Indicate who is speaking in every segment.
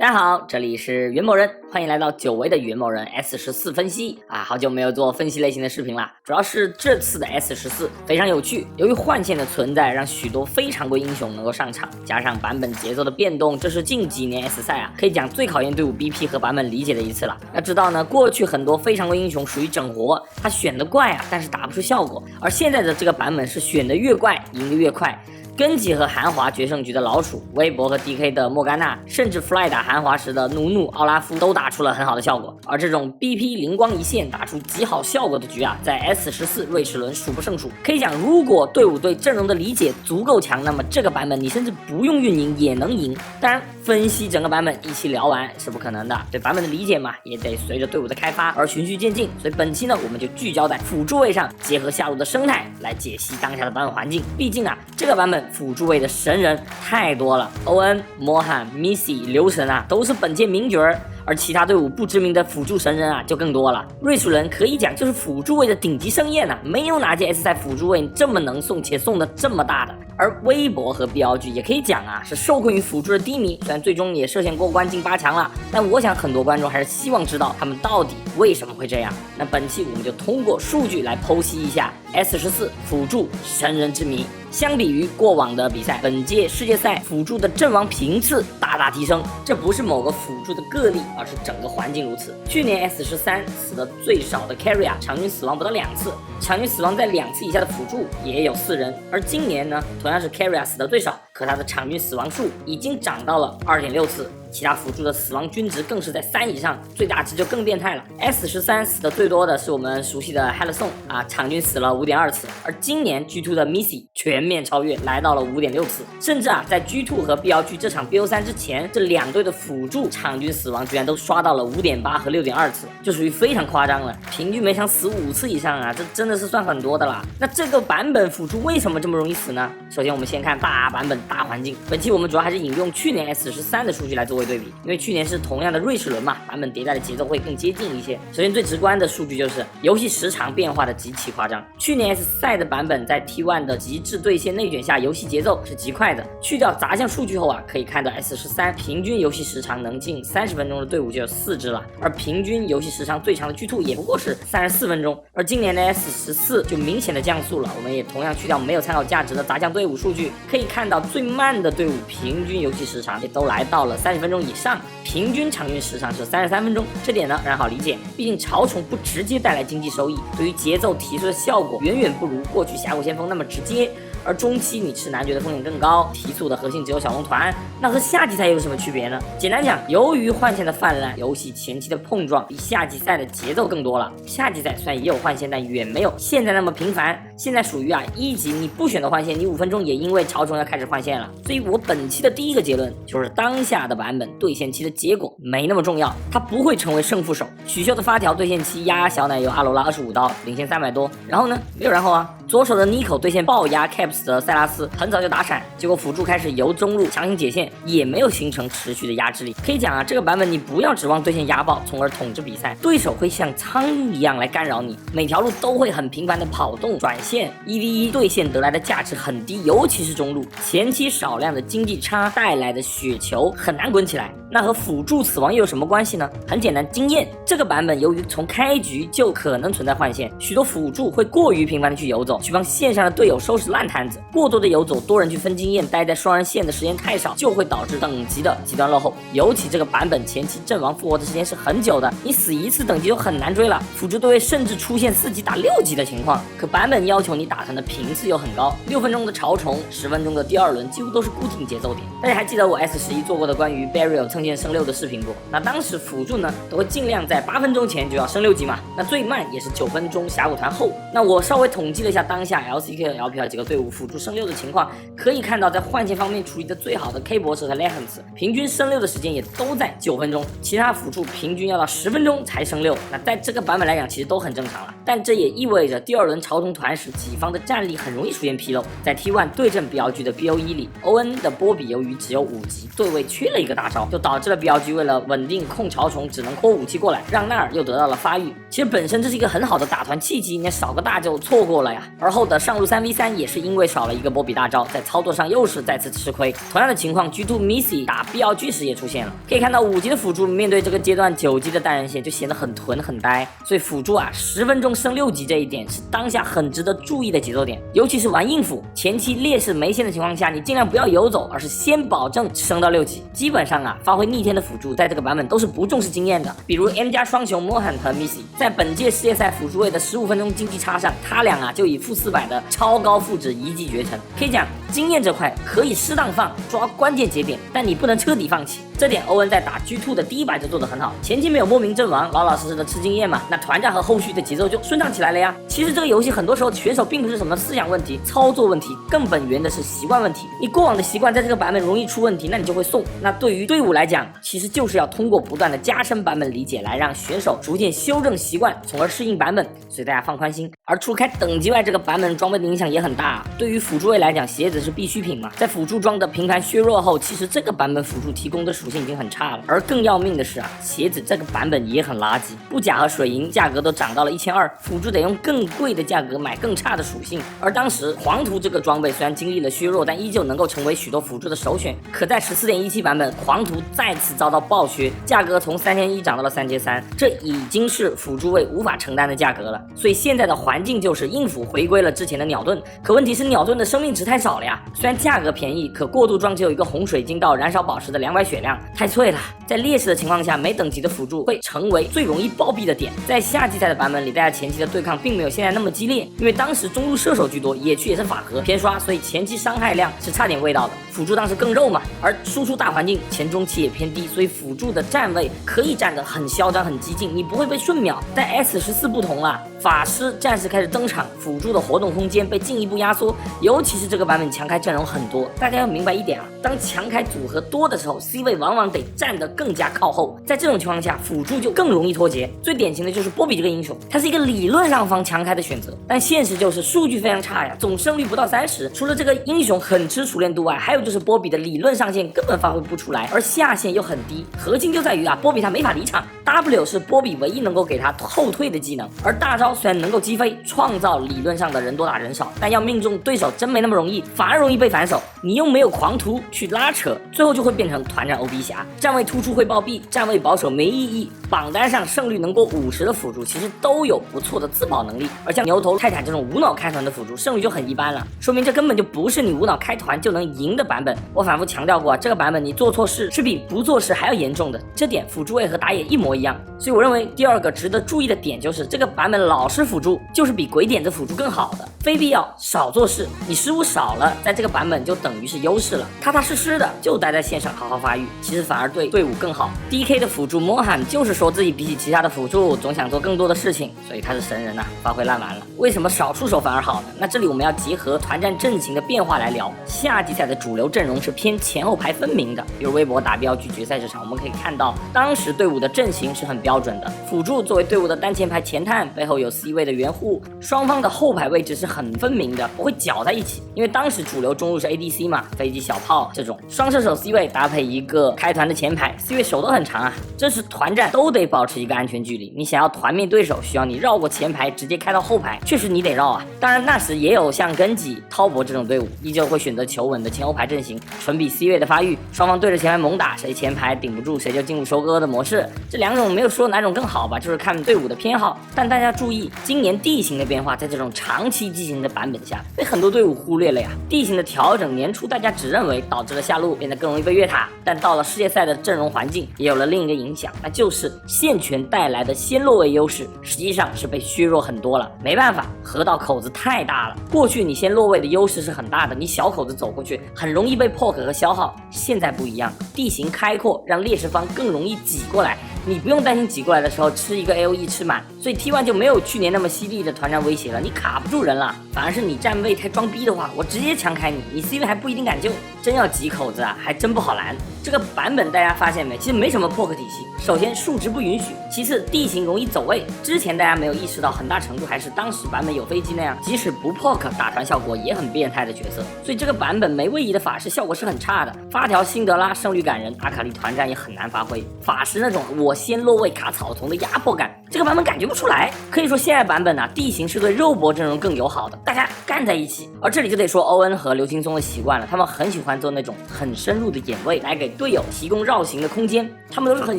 Speaker 1: 大家好，这里是元某人，欢迎来到久违的元某人 S14 分析啊！好久没有做分析类型的视频了，主要是这次的 S14 非常有趣，由于换线的存在，让许多非常规英雄能够上场，加上版本节奏的变动，这是近几年 S 赛啊，可以讲最考验队伍 BP 和版本理解的一次了。要知道呢，过去很多非常规英雄属于整活，他选的怪啊，但是打不出效果，而现在的这个版本是选的越怪，赢得越快。根基和韩华决胜局的老鼠，微博和 DK 的莫甘娜，甚至 Fly 打韩华时的努努、奥拉夫都打出了很好的效果。而这种 BP 灵光一现打出极好效果的局啊，在 S14 瑞士轮数不胜数。可以讲，如果队伍对阵容的理解足够强，那么这个版本你甚至不用运营也能赢。当然，分析整个版本一起聊完是不可能的，对版本的理解嘛，也得随着队伍的开发而循序渐进。所以本期呢，我们就聚焦在辅助位上，结合下路的生态来解析当下的版本环境。毕竟啊，这个版本辅助位的神人太多了，欧恩、莫汉、Missy、刘神啊，都是本届名角儿。而其他队伍不知名的辅助神人啊就更多了。瑞士人可以讲就是辅助位的顶级盛宴啊，没有哪届 S 赛辅助位这么能送且送的这么大的。而微博和 BLG 也可以讲啊是受困于辅助的低迷，虽然最终也涉险过关进8强了，但我想很多观众还是希望知道他们到底为什么会这样。那本期我们就通过数据来剖析一下 S14 辅助神人之谜。相比于过往的比赛，本届世界赛辅助的阵亡频次大大提升，这不是某个辅助的个例，而是整个环境如此。去年 S13 死的最少的 carry 啊，场均死亡不到2次，场均死亡在2次以下的辅助也有4人。而今年呢，同样是 carry 死的最少，可他的场均死亡数已经涨到了2.6次。其他辅助的死亡均值更是在3以上，最大值就更变态了。S13 死的最多的是我们熟悉的 Helson 啊，场均死了5.2次，而今年 G2 的 Missy 全面超越，来到了5.6次，甚至啊，在 G2 和 BLG 这场 BO3 之前，这2队的辅助场均死亡居然都刷到了5.8和6.2次，就属于非常夸张了，平均每场死5次以上啊，这真的是算很多的啦。那这个版本辅助为什么这么容易死呢？首先我们先看大版本大环境，本期我们主要还是引用去年 S13 的数据来做对比，因为去年是同样的瑞士轮嘛，版本迭代的节奏会更接近一些。首先最直观的数据就是游戏时长变化的极其夸张。去年 S 赛的版本在 T1 的极致对线内卷下，游戏节奏是极快的。去掉杂项数据后啊，可以看到 S13 平均游戏时长能进30分钟的队伍就有4支了，而平均游戏时长最长的 G2 也不过是34分钟。而今年的 S14 就明显的降速了，我们也同样去掉没有参考价值的杂项队伍数据，可以看到最慢的队伍平均游戏时长也都来到了30分钟以上，平均场均时长是33分钟。这点呢让人好理解，毕竟潮宠不直接带来经济收益，对于节奏提速的效果远远不如过去峡谷先锋那么直接。而中期你吃男爵的风险更高，提速的核心只有小龙团，那和夏季赛有什么区别呢？简单讲，由于换线的泛滥，游戏前期的碰撞比夏季赛的节奏更多了。夏季赛虽然也有换线，但远没有现在那么频繁。现在属于1级你不选择换线，你5分钟也因为潮虫要开始换线了。所以我本期的第一个结论就是当下的版本对线期的结果没那么重要，它不会成为胜负手。许秀的发条对线期压小奶油阿罗拉25刀，领先300多，然后呢没有然后啊。左手的 Nico 对线爆压 Caps 的塞拉斯，很早就打闪，结果辅助开始由中路强行解线，也没有形成持续的压制力。可以讲啊，这个版本你不要指望对线压爆，从而统治比赛，对手会像苍蝇一样来干扰你，每条路都会很频繁的跑动转线，1v1对线得来的价值很低，尤其是中路，前期少量的经济差带来的血球很难滚起来。那和辅助死亡又有什么关系呢？很简单，经验。这个版本由于从开局就可能存在换线，许多辅助会过于频繁的去游走，去帮线上的队友收拾烂摊子。过多的游走，多人去分经验，待在双人线的时间太少，就会导致等级的极端落后。尤其这个版本前期阵亡复活的时间是很久的，你死1次等级就很难追了，辅助队位甚至出现4级打6级的情况。可版本要求你打团的频次又很高，6分钟的潮虫，10分钟的第2轮几乎都是固定节奏点。大家还记得我 S11 做过的关于 Burial 蹭线升6的视频不？那当时辅助呢都会尽量在8分钟前就要升6级嘛，那最慢也是9分钟峡谷团后。那我稍微统计了一下当下 LCK 和 LPL 几个队伍辅助升6的情况，可以看到在换线方面处理的最好的 K 博士和 Legends 平均升6的时间也都在9分钟，其他辅助平均要到10分钟才升6。那在这个版本来讲其实都很正常了，但这也意味着第2轮潮虫团时己方的战力很容易出现纰漏。在 T1 对阵 BLG 的 BO1 里，欧恩的波比由于只有5级，对位缺了一个大招，就导导致了BLG为了稳定控潮虫，只能扩武器过来，让奈尔又得到了发育。其实本身这是一个很好的打团契机，你少个大就错过了呀。而后的上路3v3也是因为少了一个波比大招，在操作上又是再次吃亏。同样的情况 G2 Missy 打 BLG 时也出现了，可以看到5级的辅助面对这个阶段9级的单人线就显得很囤很呆，所以辅助啊10分钟升6级这一点是当下很值得注意的节奏点，尤其是玩硬辅前期劣势没线的情况下，你尽量不要游走，而是先保证升到6级。基本上啊，发挥逆天的辅助在这个版本都是不重视经验的，比如 M 加双雄 Mohan 和 Missy， 在本届世界赛辅助位的15分钟竞技差上，他俩啊就以-400的超高负值一骑绝尘。可以讲经验这块可以适当放，抓关键节点，但你不能彻底放弃。这点欧文在打 G2 的第一把就做得很好，前期没有莫名阵亡，老老实实的吃经验嘛，那团战和后续的节奏就顺畅起来了呀。其实这个游戏很多时候选手并不是什么思想问题、操作问题，更本源的是习惯问题。你过往的习惯在这个版本容易出问题，那你就会送。那对于队伍来讲，其实就是要通过不断的加深版本理解，来让选手逐渐修正习惯，从而适应版本。所以大家放宽心。而除开等级外，这个版本装备的影响也很大。对于辅助位来讲，鞋子是必需品嘛，在辅助装的频繁削弱后，其实这个版本辅助提供的属性已经很差了。而更要命的是啊，鞋子这个版本也很垃圾，布甲和水银价格都涨到了1200，辅助得用更贵的价格买更差的属性。而当时黄图这个装备虽然经历了削弱，但依旧能够成为许多辅助的首选。可在14.17版本，黄图再次遭到暴削，价格从3100涨到了3300，这已经是辅助位无法承担的价格了。所以现在的环境就是硬辅回归了之前的鸟盾，可问题是鸟盾的生命值太少了呀。虽然价格便宜，可过渡装只有一个红水晶到燃烧宝石的200血量，太脆了。在劣势的情况下，没等级的辅助会成为最容易暴毙的点。在夏季赛的版本里，大家前期的对抗并没有现在那么激烈，因为当时中路射手居多，野区也是法盒偏刷，所以前期伤害量是差点味道的。辅助当时更肉嘛，而输出大环境前中期也偏低，所以辅助的站位可以站得很嚣张很激进，你不会被瞬秒。但 S14 不同了，法师战士开始登场，辅助的活动空间被进一步压缩，尤其是这个版本强开阵容很多。大家要明白一点啊，当强开组合多的时候 ，C 位往往得站得更加靠后，在这种情况下，辅助就更容易脱节。最典型的就是波比这个英雄，他是一个理论上防强开的选择，但现实就是数据非常差呀，总胜率不到30%。除了这个英雄很吃熟练度外，还有就是波比的理论上限根本发挥不出来，而下限又很低。核心就在于啊，波比他没法离场 ，W 是波比唯一能够给他后退的技能，而大招虽然能够击飞，创造理论上的人多打人少，但要命中对手真没那么容易，反而容易被反手。你又没有狂徒去拉扯，最后就会变成团战 OB 侠，站位突出会暴毙，站位保守没意义。榜单上胜率能过50的辅助，其实都有不错的自保能力，而像牛头泰坦这种无脑开团的辅助，胜率就很一般了，说明这根本就不是你无脑开团就能赢的版本。我反复强调过，这个版本你做错事是比不做事还要严重的，这点辅助位和打野一模一样。所以我认为第二个值得注意的点就是，这个版本老式辅助就是比鬼点子辅助更好的，非必要少做事，你失误少了，在这个版本就等于是优势了，踏踏实实的就待在线上好好发育，其实反而对队伍更好。DK 的辅助 Mohan 就是说自己比起其他的辅助总想做更多的事情，所以他是神人呐，发挥烂完了。为什么少出手反而好呢？那这里我们要结合团战阵型的变化来聊。夏季赛的主流阵容是偏前后排分明的，比如微博打BLG决赛这场，我们可以看到当时队伍的阵型是很标准的，辅助作为队伍的单前排前探，背后有 C 位的援护，双方的后排位置是很分明的，不会搅在一起。因为当时主流中路是 ADC 嘛，飞机小炮这种双射手 C 位搭配一个开团的前排 ，C 位手都很长啊，这是团战都得保持一个安全距离。你想要团灭对手，需要你绕过前排直接开到后排，确实你得绕啊。当然那时也有像根基、滔博这种队伍，依旧会选择求稳的前后排阵型，纯比 C 位的发育，双方对着前排猛打，谁前排顶不住谁就进入收割的模式。这两种没有说哪种更好吧，就是看队伍的偏好。但大家注意，今年地形的变化在这种长期进行的版本下，被很多队伍忽略了呀。地形的调整，年初大家只认为导致了下路变得更容易被越塔，但到了世界赛的阵容环境，也有了另一个影响，那就是线权带来的先落位优势，实际上是被削弱很多了。没办法，河道口子太大了，过去你先落位的优势是很大的，你小口子走过去很容易被 poke 和消耗。现在不一样，地形开阔，让劣势方更容易挤过来。你不用担心挤过来的时候吃一个 AOE 吃满，所以 T1 就没有去年那么犀利的团战威胁了，你卡不住人了。反而是你站位太装逼的话，我直接强开你，你 C 位还不一定敢救，真要挤口子啊，还真不好拦。这个版本大家发现没？其实没什么破克体系。首先数值不允许，其次地形容易走位。之前大家没有意识到，很大程度还是当时版本有飞机那样，即使不破克打团效果也很变态的角色。所以这个版本没位移的法师效果是很差的。发条辛德拉胜率感人，阿卡丽团战也很难发挥。法师那种我先落位卡草丛的压迫感，这个版本感觉不出来。可以说现在版本地形是对肉搏阵容更友好的，大家干在一起。而这里就得说欧恩和刘青松的习惯了，他们很喜欢做那种很深入的眼位，来给队友提供绕行的空间。他们都是很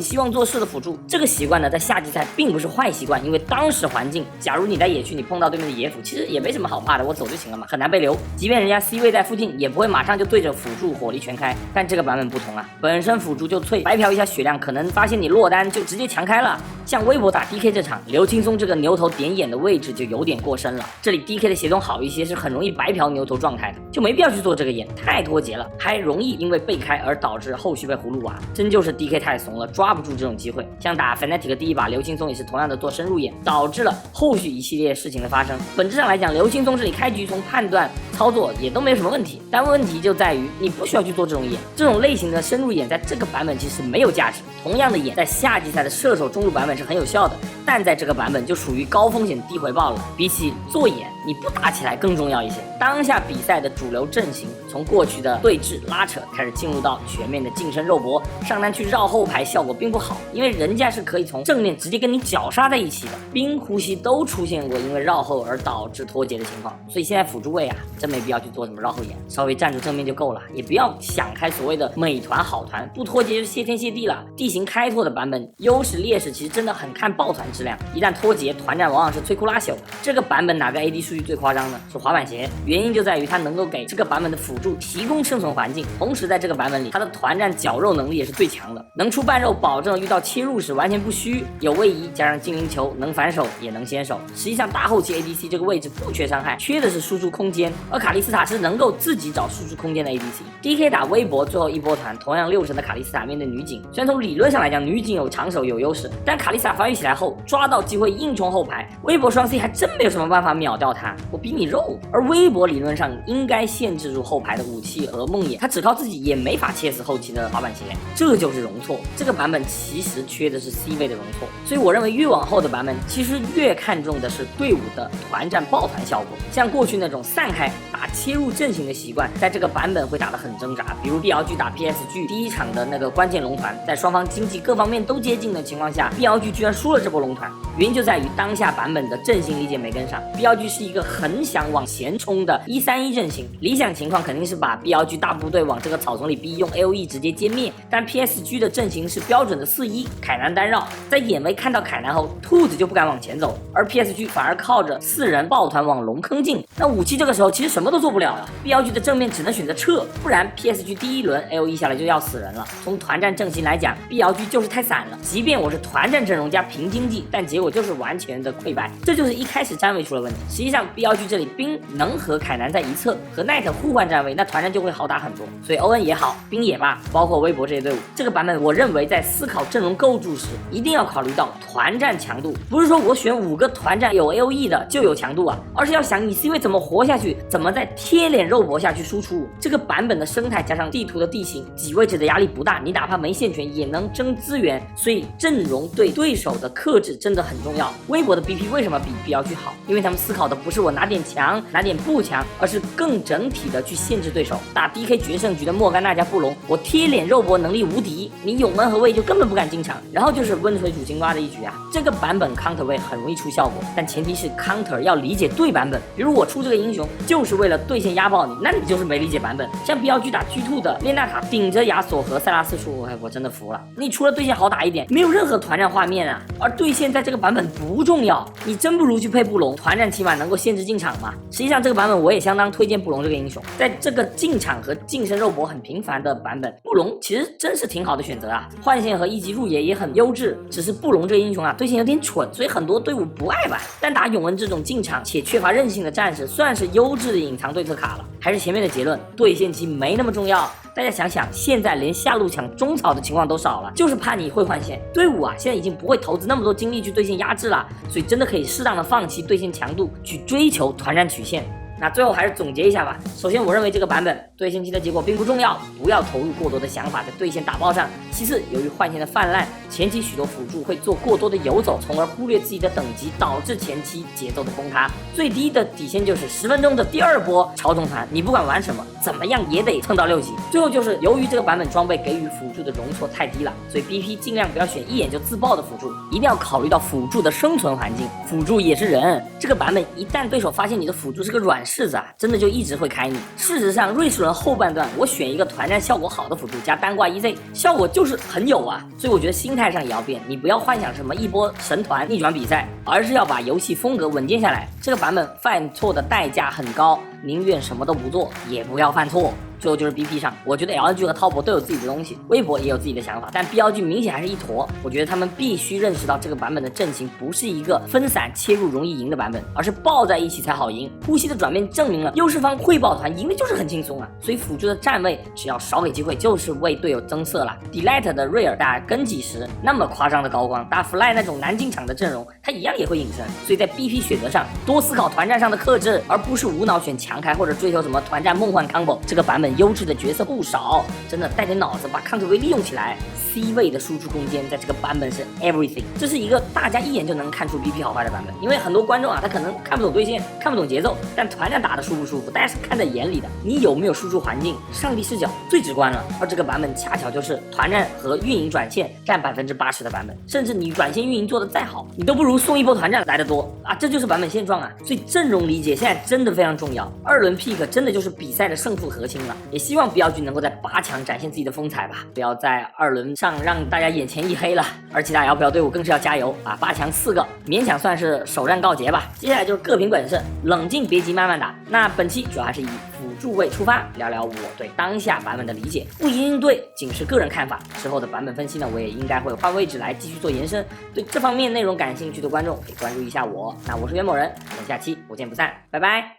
Speaker 1: 希望做事的辅助。这个习惯呢，在夏季赛并不是坏习惯，因为当时环境，假如你在野区你碰到对面的野辅，其实也没什么好怕的，我走就行了嘛，很难被留。即便人家 C 位在附近，也不会马上就对着辅助火力全开。但这个版本不同啊，本身辅助就脆，白嫖一下血量，可能发现你落单就直接强开了。像微博打 DK 这场，刘青松这个牛头点眼的位置就有点过深了。这里 DK 的协同好一些，是很容易白嫖牛头状态的，就没必要去做这个眼，太脱节了，还容易因为被开而导致后续被葫芦娃。真就是 DK 太怂了，抓不住这种机会。像打 Fnatic 第一把，刘青松也是同样的做深入眼，导致了后续一系列事情的发生。本质上来讲，刘青松这里开局从判断操作也都没有什么问题，但问题就在于你不需要去做这种眼，这种类型的深入眼在这个版本其实没有价值。同样的眼在夏季赛的射手中路版本是很有效的，但在这个版本就属于高风险低回报了。比起做眼，你不打起来更重要一些。当下比赛的主流阵型从过去的对峙拉扯开始进入到全面的近身肉搏，上单去绕后排效果并不好，因为人家是可以从正面直接跟你绞杀在一起的。冰呼吸都出现过因为绕后而导致脱节的情况，所以现在辅助位真没必要去做什么绕后眼，稍微站住正面就够了，也不要想开所谓的美团好团，不脱节就谢天谢地了。地形开拓的版本优势劣势其实真的很看抱团质量，一旦脱节，团战往往是摧枯拉朽的。这个版本哪个 AD 数据最夸张呢？是滑板鞋，原因就在于它能够给这个版本的辅助提供生存环境，同时在这个版本里，它的团战绞肉能力也是最强的，能出半肉，保证遇到切入时完全不虚，有位移加上精灵球，能反手也能先手。实际上大后期 ADC 这个位置不缺伤害，缺的是输出空间，而卡莉斯塔是能够自己找输出空间的 ADC。DK 打微博最后一波团，同样6成的卡莉斯塔面对女警，虽然从理论上来讲女警有长手有优势，但卡莉斯塔发育起来后抓到机会硬冲后排，微博双 C 还真没有什么办法秒掉他，我比你肉。而微博理论上应该限制住后排的武器和梦魇，他只靠自己也没法切死后期的滑板鞋，这就是容错。这个版本其实缺的是 C 位的容错，所以我认为越往后的版本其实越看重的是队伍的团战抱团效果。像过去那种散开打切入阵型的习惯，在这个版本会打得很挣扎。比如 BLG 打 PSG 第一场的那个关键龙团，在双方经济各方面都接近的情况下， BLG 居然输了这波龙团，原因就在于当下版本的阵型理解没跟上。 BLG 是一个很想往前冲的131阵型，理想情况肯定是把 BLG 大部队往这个草丛里逼，用 AOE 直接歼灭，但 PSG 的阵型是标准的4-1凯南单绕，在眼位看到凯南后，兔子就不敢往前走，而 PSG 反而靠着4人抱团往龙坑进，那武器这个时候其实什么都做不了了， BLG 的正面只能选择撤，不然 PSG 第一轮 AOE 下来就要死人了。从团战阵型来讲， BLG 就是太散了，即便我是团战阵容加平经济，但结果就是完全的溃败，这就是一开始站位出了问题。实际上 BLG 这里兵能和凯南在一侧，和奈特互换站位，那团战就会好打很多。所以欧恩也好，兵也罢，包括微博这些队伍，这个版本我认为在思考阵容构筑时，一定要考虑到团战强度，不是说我选5个团战有 AOE 的就有强度啊，而是要想你 C 位怎么活下去，怎么在贴脸肉搏下去输出。这个版本的生态加上地图的地形，几位置的压力不大，你哪怕没线权也能争资源，所以阵容对对手的克制真的很重要。微博的 BP 为什么比 BLG 好？因为他们思考的不是我哪点强哪点不强，而是更整体的去限制对手。打 DK 决胜局的莫甘娜加布隆，我贴脸肉搏能力无敌，你永门和位就根本不敢进场，然后就是温水煮青蛙的一局啊。这个版本 counter 位很容易出效果，但前提是 counter 要理解对版本。比如我出这个英雄就是为了对线压爆你，那你就是没理解版本。像 BLG 打 G2 的列娜塔顶着亚索和塞拉斯出，我真的服了。你除了对线好打一点，没有任何团战画面啊。而对线在这个版本不重要，你真不如去配布隆，团战起码能够限制进场嘛。实际上这个版本我也相当推荐布隆这个英雄，在这个进场和近身肉搏很频繁的版本，布隆其实真是挺好的选择啊。换线和一级入野也很优质，只是布隆这个英雄对线有点蠢，所以很多队伍不爱玩。但打永恩这种进场且缺乏韧性的战士，算是优质的隐藏对策卡了。还是前面的结论，对线期没那么重要。大家想想，现在连下路抢中草的情况都少了，就是怕你会换线。队伍现在已经不会投资那么多精力去对线压制了，所以真的可以适当的放弃对线强度，去追求团战曲线。那最后还是总结一下吧。首先我认为这个版本对对线期的结果并不重要，不要投入过多的想法在对线打爆上。其次，由于换线的泛滥，前期许多辅助会做过多的游走，从而忽略自己的等级，导致前期节奏的崩塌。最低的底线就是10分钟的第2波超重团，你不管玩什么，怎么样也得蹭到6级。最后就是由于这个版本装备给予辅助的容错太低了，所以 BP 尽量不要选一眼就自爆的辅助，一定要考虑到辅助的生存环境。辅助也是人，这个版本一旦对手发现你的辅助是个软柿子啊，真的就一直会开你。事实上，瑞士轮后半段我选一个团战效果好的辅助加单挂 EZ， 效果就是很有啊。所以我觉得心态上也要变，你不要幻想什么一波神团逆转比赛，而是要把游戏风格稳健下来。这个版本犯错的代价很高，宁愿什么都不做，也不要犯错。最后就是 BP 上，我觉得 LG 和滔博都有自己的东西，微博也有自己的想法，但 BLG 明显还是一坨。我觉得他们必须认识到这个版本的阵型不是一个分散切入容易赢的版本，而是抱在一起才好赢。呼吸的转变证明了优势方会抱团赢的就是很轻松啊，所以辅助的站位只要少给机会就是为队友增色了。Delight 的瑞尔打跟几十那么夸张的高光，打 Fly 那种难进场的阵容，他一样也会隐身。所以在 BP 选择上多思考团战上的克制，而不是无脑选强开或者追求什么团战梦幻 combo。这个版本优质的角色不少，真的带点脑子把抗体位利用起来。C 位的输出空间在这个版本是 everything， 这是一个大家一眼就能看出 BP 好坏的版本。因为很多观众啊，他可能看不懂对线，看不懂节奏，但团战打的舒不舒服，大家是看在眼里的。你有没有输出环境，上帝视角最直观了。而这个版本恰巧就是团战和运营转线占80%的版本，甚至你转线运营做的再好，你都不如送一波团战来得多啊！这就是版本现状啊。所以阵容理解现在真的非常重要，2轮 pick 真的就是比赛的胜负核心了。也希望BLG能够在8强展现自己的风采吧，不要在2轮上让大家眼前一黑了。而其他 LPL 队伍更是要加油啊！8强4个勉强算是首战告捷吧，接下来就是各凭本事，冷静别急慢慢打。那本期主要还是以辅助位出发，聊聊我对当下版本的理解，不一定应对，仅是个人看法。之后的版本分析呢，我也应该会换位置来继续做延伸。对这方面内容感兴趣的观众可以关注一下我。那我是袁某人，我们下期不见不散，拜拜。